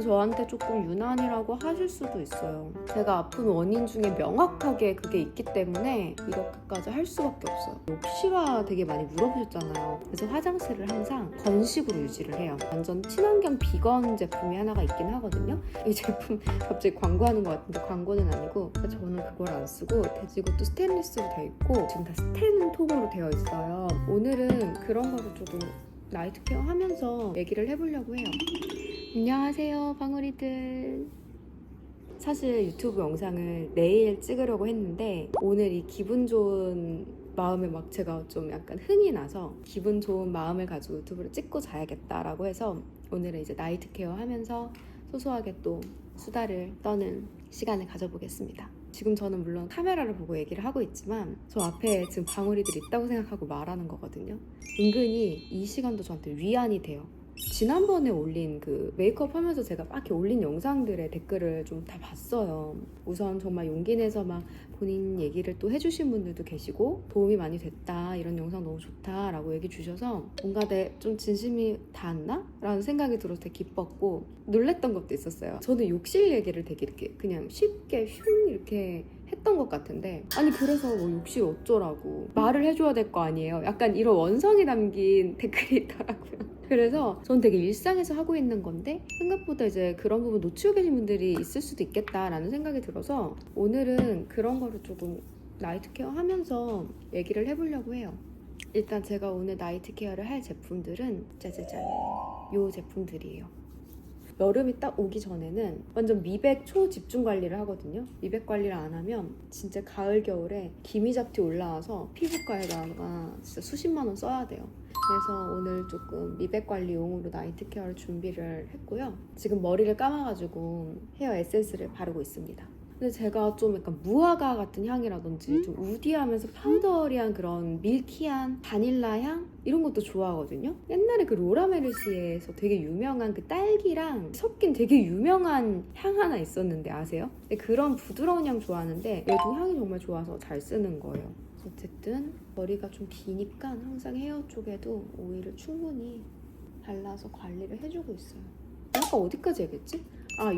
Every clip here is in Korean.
저한테 조금 유난이라고 하실 수도 있어요. 제가 아픈 원인 중에 명확하게 그게 있기 때문에 이렇게까지 할 수밖에 없어요. 욕실화 되게 많이 물어보셨잖아요. 그래서 화장실을 항상 건식으로 유지를 해요. 완전 친환경 비건 제품이 하나가 있긴 하거든요. 이 제품 갑자기 광고하는 것 같은데 광고는 아니고 저는 그걸 안 쓰고 이것도 스테인리스로 되어 있고 지금 다 스텐통으로 되어 있어요. 오늘은 그런 거를 조금 나이트 케어 하면서 얘기를 해보려고 해요. 안녕하세요, 방울이들. 사실 유튜브 영상을 내일 찍으려고 했는데 오늘 이 기분 좋은 마음에 막 제가 좀 약간 흥이 나서 기분 좋은 마음을 가지고 유튜브를 찍고 자야겠다라고 해서 오늘은 이제 나이트 케어 하면서 소소하게 또 수다를 떠는 시간을 가져보겠습니다. 지금 저는 물론 카메라를 보고 얘기를 하고 있지만 저 앞에 지금 방울이들이 있다고 생각하고 말하는 거거든요. 은근히 이 시간도 저한테 위안이 돼요. 지난번에 올린 그 메이크업 하면서 제가 막 이렇게 올린 영상들의 댓글을 좀 다 봤어요. 우선 정말 용기 내서 막 본인 얘기를 또 해주신 분들도 계시고 도움이 많이 됐다, 이런 영상 너무 좋다 라고 얘기 주셔서 뭔가 내 좀 진심이 닿았나? 라는 생각이 들어서 되게 기뻤고 놀랬던 것도 있었어요. 저는 욕실 얘기를 되게 이렇게 그냥 쉽게 흉 이렇게 했던 것 같은데 아니 그래서 뭐 욕실 어쩌라고 말을 해줘야 될 거 아니에요. 약간 이런 원성이 담긴 댓글이 있더라고요. 그래서 전 되게 일상에서 하고 있는 건데 생각보다 이제 그런 부분 놓치고 계신 분들이 있을 수도 있겠다라는 생각이 들어서 오늘은 그런 거를 조금 나이트 케어 하면서 얘기를 해보려고 해요. 일단 제가 오늘 나이트 케어를 할 제품들은 짜자잔 요 제품들이에요. 여름이 딱 오기 전에는 완전 미백 초집중 관리를 하거든요. 미백 관리를 안 하면 진짜 가을 겨울에 기미잡티 올라와서 피부과에다가 진짜 수십만 원 써야 돼요. 그래서 오늘 조금 미백 관리용으로 나이트 케어를 준비를 했고요. 지금 머리를 감아가지고 헤어 에센스를 바르고 있습니다. 근데 제가 좀 약간 무화과 같은 향이라든지 좀 우디하면서 파우더리한 그런 밀키한 바닐라 향? 이런 것도 좋아하거든요. 옛날에 그 로라 메르시에서 되게 유명한 그 딸기랑 섞인 되게 유명한 향 하나 있었는데 아세요? 근데 그런 부드러운 향 좋아하는데 얘도 향이 정말 좋아서 잘 쓰는 거예요. 어쨌든 머리가 좀 기니까 항상 헤어 쪽에도 오일을 충분히 발라서 관리를 해주고 있어요. 아까 어디까지 얘기했지? 아,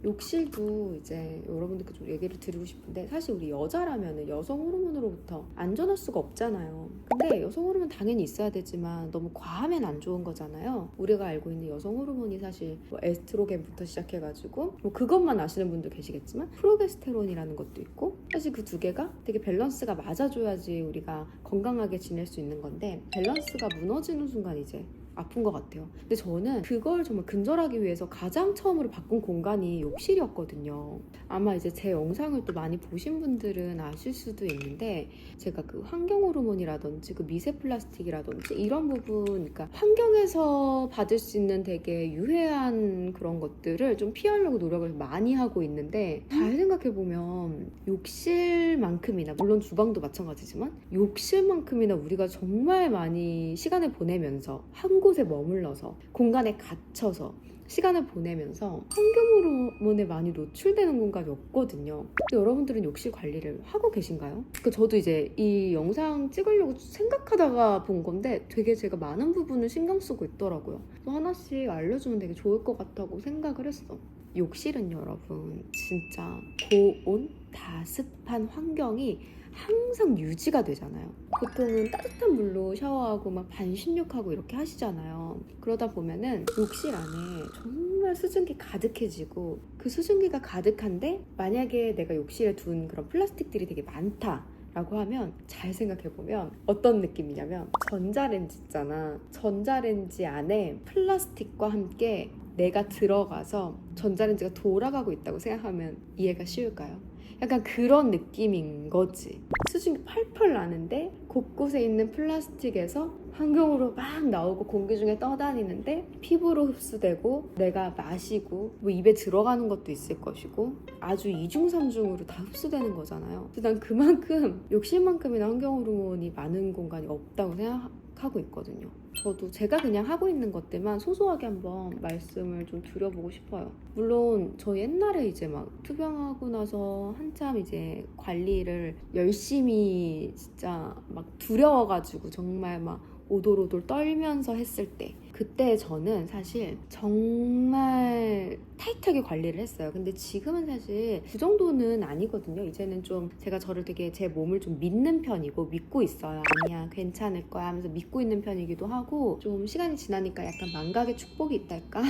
욕실도 이제 여러분들께 좀 얘기를 드리고 싶은데 사실 우리 여자라면 여성 호르몬으로부터 안전할 수가 없잖아요. 근데 여성 호르몬 당연히 있어야 되지만 너무 과하면 안 좋은 거잖아요. 우리가 알고 있는 여성 호르몬이 사실 뭐 에스트로겐부터 시작해가지고 뭐 그것만 아시는 분도 계시겠지만 프로게스테론이라는 것도 있고 사실 그 두 개가 되게 밸런스가 맞아줘야지 우리가 건강하게 지낼 수 있는 건데 밸런스가 무너지는 순간 이제 아픈 것 같아요. 근데 저는 그걸 정말 근절하기 위해서 가장 처음으로 바꾼 공간이 욕실이었거든요. 아마 이제 제 영상을 또 많이 보신 분들은 아실 수도 있는데 제가 그 환경 호르몬이라든지 그 미세 플라스틱이라든지 이런 부분, 그러니까 환경에서 받을 수 있는 되게 유해한 그런 것들을 좀 피하려고 노력을 많이 하고 있는데 잘 생각해보면 욕실만큼이나, 물론 주방도 마찬가지지만 욕실만큼이나 우리가 정말 많이 시간을 보내면서 한 곳에 머물러서 공간에 갇혀서 시간을 보내면서 환경 호르몬에 많이 노출되는 공간이 없거든요. 근데 여러분들은 욕실 관리를 하고 계신가요? 그러니까 저도 이제 이 영상 찍으려고 생각하다가 본 건데 되게 제가 많은 부분을 신경 쓰고 있더라고요. 또 하나씩 알려주면 되게 좋을 것 같다고 생각을 했어. 욕실은 여러분 진짜 고온, 다습한 환경이 항상 유지가 되잖아요. 보통은 따뜻한 물로 샤워하고 막 반신욕하고 이렇게 하시잖아요. 그러다 보면은 욕실 안에 정말 수증기 가득해지고 그 수증기가 가득한데 만약에 내가 욕실에 둔 그런 플라스틱들이 되게 많다 라고 하면 잘 생각해보면 어떤 느낌이냐면 전자레인지 있잖아. 전자레인지 안에 플라스틱과 함께 내가 들어가서 전자레인지가 돌아가고 있다고 생각하면 이해가 쉬울까요? 약간 그런 느낌인 거지. 수증기 펄펄 나는데 곳곳에 있는 플라스틱에서 환경으로 막 나오고 공기 중에 떠다니는데 피부로 흡수되고 내가 마시고 뭐 입에 들어가는 것도 있을 것이고 아주 이중삼중으로 다 흡수되는 거잖아요. 그래서 난 그만큼 욕실만큼이나 환경 호르몬이 많은 공간이 없다고 생각하고 있거든요. 저도 제가 그냥 하고 있는 것들만 소소하게 한번 말씀을 좀 드려보고 싶어요. 물론 저 옛날에 이제 막 투병하고 나서 한참 이제 관리를 열심히 진짜 막 두려워가지고 정말 막 오돌오돌 떨면서 했을 때 그때 저는 사실 정말 타이트하게 관리를 했어요. 근데 지금은 사실 그 정도는 아니거든요. 이제는 좀 제가 저를 되게 제 몸을 좀 믿는 편이고 믿고 있어요. 아니야 괜찮을 거야 하면서 믿고 있는 편이기도 하고, 좀 시간이 지나니까 약간 망각의 축복이 있달까?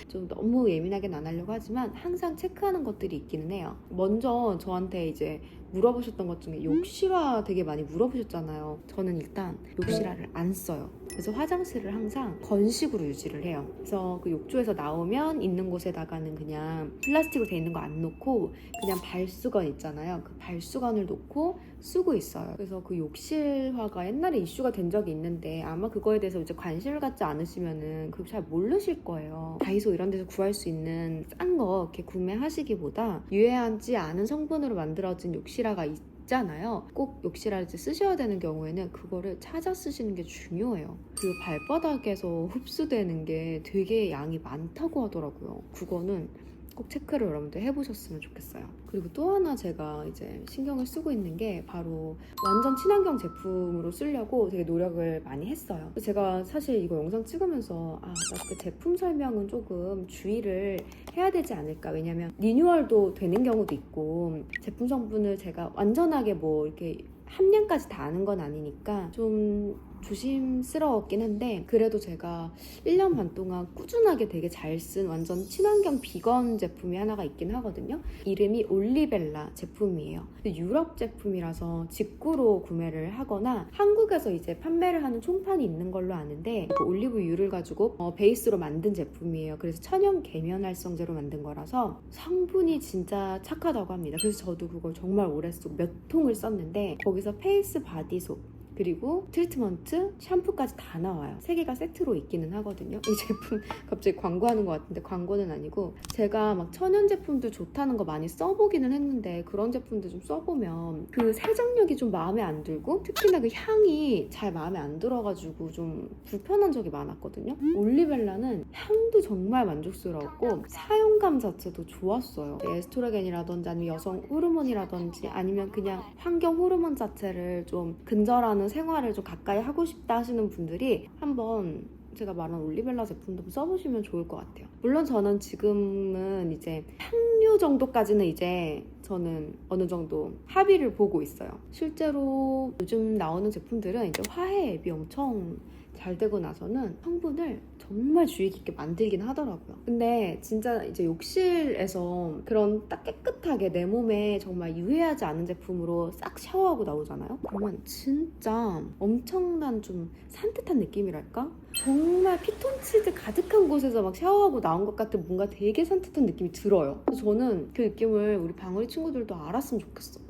좀 너무 예민하게는 안 하려고 하지만 항상 체크하는 것들이 있기는 해요. 먼저 저한테 이제 물어보셨던 것 중에 욕실화 되게 많이 물어보셨잖아요. 저는 일단 욕실화를 안 써요. 그래서 화장실을 항상 건식으로 유지를 해요. 그래서 그 욕조에서 나오면 있는 곳에다가는 그냥 플라스틱으로 돼 있는 거 안 놓고 그냥 발수건 있잖아요. 그 발수건을 놓고 쓰고 있어요. 그래서 그 욕실화가 옛날에 이슈가 된 적이 있는데 아마 그거에 대해서 이제 관심을 갖지 않으시면은 그거 잘 모르실 거예요. 다이소 이런 데서 구할 수 있는 싼 거 이렇게 구매하시기보다 유해하지 않은 성분으로 만들어진 욕실화가 있잖아요. 꼭 욕실화를 쓰셔야 되는 경우에는 그거를 찾아 쓰시는 게 중요해요. 그 발바닥에서 흡수되는 게 되게 양이 많다고 하더라고요. 그거는 꼭 체크를 여러분들 해보셨으면 좋겠어요. 그리고 또 하나 제가 이제 신경을 쓰고 있는 게 바로 완전 친환경 제품으로 쓰려고 되게 노력을 많이 했어요. 제가 사실 이거 영상 찍으면서 나 그 제품 설명은 조금 주의를 해야 되지 않을까. 왜냐면 리뉴얼도 되는 경우도 있고 제품 성분을 제가 완전하게 뭐 이렇게 함량까지 다 아는 건 아니니까 좀 조심스러웠긴 한데, 그래도 제가 1년 반 동안 꾸준하게 되게 잘 쓴 완전 친환경 비건 제품이 하나가 있긴 하거든요. 이름이 올리벨라 제품이에요. 유럽 제품이라서 직구로 구매를 하거나 한국에서 이제 판매를 하는 총판이 있는 걸로 아는데, 그 올리브유를 가지고 베이스로 만든 제품이에요. 그래서 천연 계면활성제로 만든 거라서 성분이 진짜 착하다고 합니다. 그래서 저도 그걸 정말 오래 쓰고 몇 통을 썼는데, 거기서 페이스 바디솜 그리고 트리트먼트, 샴푸까지 다 나와요. 3개가 세트로 있기는 하거든요. 이 제품 갑자기 광고하는 것 같은데 광고는 아니고, 제가 막 천연 제품들 좋다는 거 많이 써보기는 했는데 그런 제품들 좀 써보면 그 세정력이 좀 마음에 안 들고 특히나 그 향이 잘 마음에 안 들어가지고 좀 불편한 적이 많았거든요. 올리벨라는 향도 정말 만족스러웠고 사용감 자체도 좋았어요. 에스트로겐이라든지 아니면 여성 호르몬이라든지 아니면 그냥 환경 호르몬 자체를 좀 근절하는 생활을 좀 가까이 하고 싶다 하시는 분들이 한번 제가 말한 올리벨라 제품도 써보시면 좋을 것 같아요. 물론 저는 지금은 이제 향료 정도까지는 이제 저는 어느 정도 합의를 보고 있어요. 실제로 요즘 나오는 제품들은 이제 화해 앱이 엄청 잘 되고 나서는 성분을 정말 주의 깊게 만들긴 하더라고요. 근데 진짜 이제 욕실에서 그런 딱 깨끗하게 내 몸에 정말 유해하지 않은 제품으로 싹 샤워하고 나오잖아요? 그러면 진짜 엄청난 좀 산뜻한 느낌이랄까? 정말 피톤치드 가득한 곳에서 막 샤워하고 나온 것 같은 뭔가 되게 산뜻한 느낌이 들어요. 그래서 저는 그 느낌을 우리 방울이 친구들도 알았으면 좋겠어.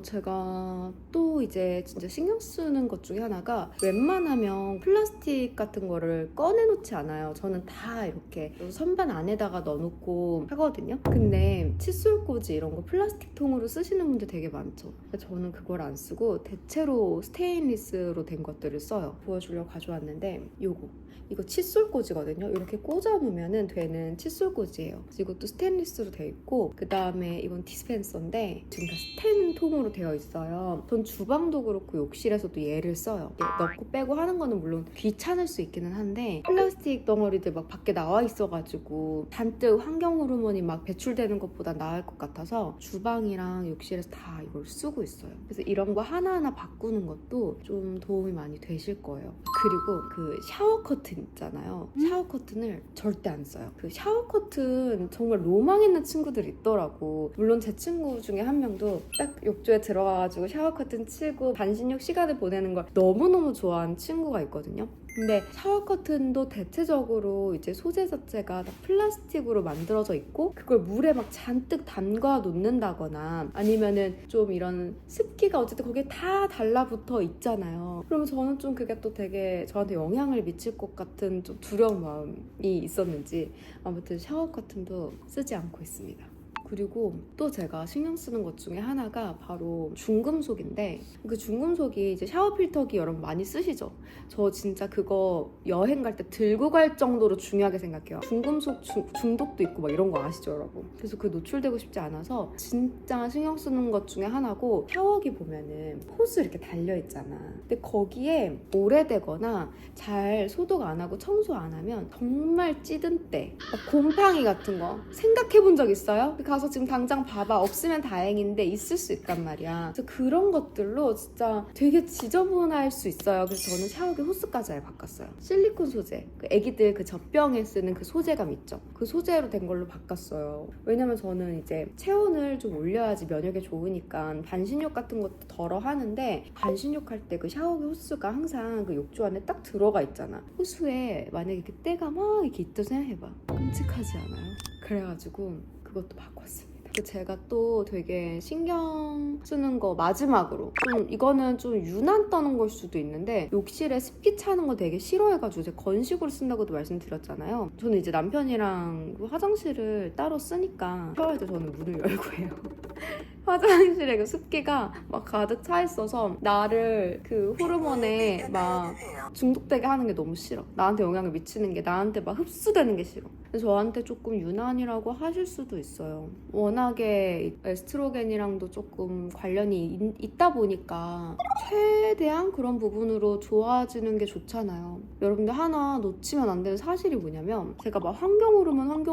제가 또 이제 진짜 신경 쓰는 것 중에 하나가, 웬만하면 플라스틱 같은 거를 꺼내놓지 않아요. 저는 다 이렇게 선반 안에다가 넣어놓고 하거든요. 근데 칫솔꽂이 이런 거 플라스틱 통으로 쓰시는 분들 되게 많죠. 저는 그걸 안 쓰고 대체로 스테인리스로 된 것들을 써요. 보여주려고 가져왔는데 이거 칫솔꽂이거든요. 이렇게 꽂아놓으면 되는 칫솔꽂이에요. 이것도 스테인리스로 되어 있고, 그 다음에 이건 디스펜서인데 지금 다 스텐 통으로 되어 있어요. 전 주방도 그렇고 욕실에서도 얘를 써요. 넣고 빼고 하는 거는 물론 귀찮을 수 있기는 한데, 플라스틱 덩어리들 막 밖에 나와 있어가지고 잔뜩 환경 호르몬이 막 배출되는 것보다 나을 것 같아서 주방이랑 욕실에서 다 이걸 쓰고 있어요. 그래서 이런 거 하나하나 바꾸는 것도 좀 도움이 많이 되실 거예요. 그리고 그 샤워 커튼 있잖아요. 샤워 커튼을 절대 안 써요. 그 샤워 커튼 정말 로망 있는 친구들이 있더라고. 물론 제 친구 중에 한 명도 딱 욕조에 들어가가지고 샤워 커튼 치고 반신욕 시간을 보내는 걸 너무너무 좋아하는 친구가 있거든요. 근데 샤워 커튼도 대체적으로 이제 소재 자체가 다 플라스틱으로 만들어져 있고, 그걸 물에 막 잔뜩 담가 놓는다거나 아니면은 좀 이런 습기가 어쨌든 거기에 다 달라붙어 있잖아요. 그러면 저는 좀 그게 또 되게 저한테 영향을 미칠 것 같은 좀 두려운 마음이 있었는지 아무튼 샤워 커튼도 쓰지 않고 있습니다. 그리고 또 제가 신경 쓰는 것 중에 하나가 바로 중금속인데, 그 중금속이 이제 샤워 필터기 여러분 많이 쓰시죠? 저 진짜 그거 여행 갈 때 들고 갈 정도로 중요하게 생각해요. 중금속 중독도 있고 막 이런 거 아시죠 여러분? 그래서 그 노출되고 싶지 않아서 진짜 신경 쓰는 것 중에 하나고, 샤워기 보면은 호스 이렇게 달려있잖아. 근데 거기에 오래되거나 잘 소독 안 하고 청소 안 하면 정말 찌든 때, 막 곰팡이 같은 거 생각해 본 적 있어요? 가서 지금 당장 봐봐. 없으면 다행인데 있을 수 있단 말이야. 그래서 그런 것들로 진짜 되게 지저분할 수 있어요. 그래서 저는 샤워기 호스까지 아예 바꿨어요. 실리콘 소재, 그 애기들 그 젖병에 쓰는 그 소재감 있죠? 그 소재로 된 걸로 바꿨어요. 왜냐면 저는 이제 체온을 좀 올려야지 면역에 좋으니까 반신욕 같은 것도 덜어 하는데, 반신욕 할 때 그 샤워기 호스가 항상 그 욕조 안에 딱 들어가 있잖아. 호스에 만약에 그 때가 막 이렇게 있다 생각해봐. 끔찍하지 않아요? 그래가지고 그것도 바꿨습니다. 제가 또 되게 신경 쓰는 거 마지막으로, 좀 이거는 좀 유난 떠는 걸 수도 있는데, 욕실에 습기 차는 거 되게 싫어해가지고 제가 건식으로 쓴다고도 말씀드렸잖아요. 저는 이제 남편이랑 화장실을 따로 쓰니까 샤워할 때 저는 문을 열고 해요. 화장실에 그 습기가 막 가득 차 있어서 나를 그 호르몬에 막 중독되게 하는 게 너무 싫어. 나한테 영향을 미치는 게, 나한테 막 흡수되는 게 싫어. 그래서 저한테 조금 유난이라고 하실 수도 있어요. 워낙에 에스트로겐이랑도 조금 관련이 있다 보니까 최대한 그런 부분으로 좋아지는 게 좋잖아요. 여러분들 하나 놓치면 안 되는 사실이 뭐냐면, 제가 막 환경 호르몬,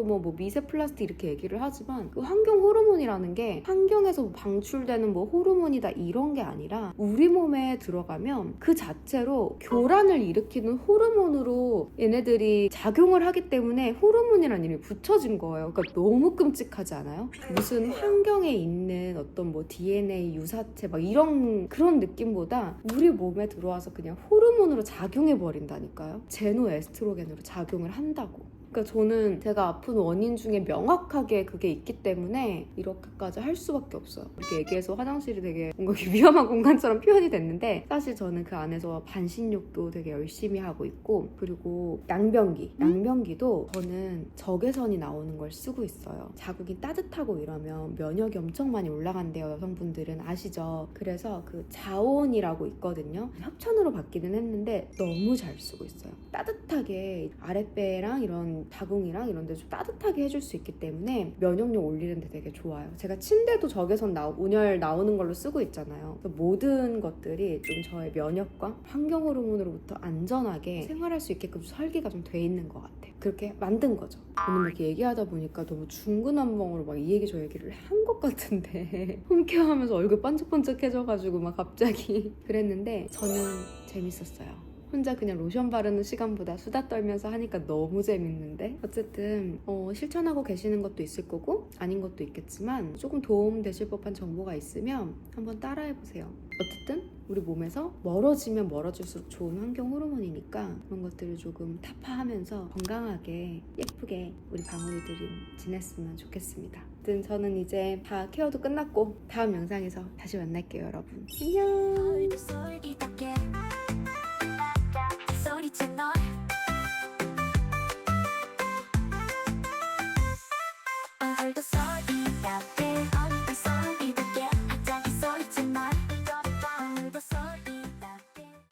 뭐 미세 플라스틱 이렇게 얘기를 하지만, 그 환경 호르몬이라는 게 환경에서 방출되는 뭐 호르몬이다 이런 게 아니라, 우리 몸에 들어가면 그 자체로 교란을 일으키는 호르몬으로 얘네들이 작용을 하기 때문에 호르몬이라는 이름이 붙여진 거예요. 그러니까 너무 끔찍하지 않아요? 무슨 환경에 있는 어떤 뭐 DNA, 유사체 막 이런 그런 느낌보다 우리 몸에 들어와서 그냥 호르몬으로 작용해 버린다니까요. 제노에스트로겐으로 작용을 한다고. 그러니까 저는 제가 아픈 원인 중에 명확하게 그게 있기 때문에 이렇게까지 할 수밖에 없어요. 이렇게 얘기해서 화장실이 되게 뭔가 위험한 공간처럼 표현이 됐는데, 사실 저는 그 안에서 반신욕도 되게 열심히 하고 있고, 그리고 양변기도 저는 적외선이 나오는 걸 쓰고 있어요. 자국이 따뜻하고 이러면 면역이 엄청 많이 올라간대요. 여성분들은 아시죠? 그래서 그 자온이라고 있거든요. 협찬으로 받기는 했는데 너무 잘 쓰고 있어요. 따뜻하게 아랫배랑 이런 자궁이랑 이런 데 좀 따뜻하게 해줄 수 있기 때문에 면역력 올리는데 되게 좋아요. 제가 침대도 적외선 온열 나오는 걸로 쓰고 있잖아요. 그래서 모든 것들이 좀 저의 면역과 환경 호르몬으로부터 안전하게 생활할 수 있게끔 설계가 좀 돼 있는 것 같아요. 그렇게 만든 거죠. 오늘 이렇게 얘기하다 보니까 너무 중구난방으로 막 이 얘기 저 얘기를 한 것 같은데 홈케어하면서 얼굴 반짝반짝해져가지고 막 갑자기 그랬는데, 저는 재밌었어요. 혼자 그냥 로션 바르는 시간보다 수다 떨면서 하니까 너무 재밌는데, 어쨌든 실천하고 계시는 것도 있을 거고 아닌 것도 있겠지만, 조금 도움 되실 법한 정보가 있으면 한번 따라해보세요. 어쨌든 우리 몸에서 멀어지면 멀어질수록 좋은 환경 호르몬이니까 그런 것들을 조금 타파하면서 건강하게 예쁘게 우리 방울이들이 지냈으면 좋겠습니다. 어쨌든 저는 이제 다 케어도 끝났고 다음 영상에서 다시 만날게요 여러분. 안녕. 소리 채널 오늘도 소리가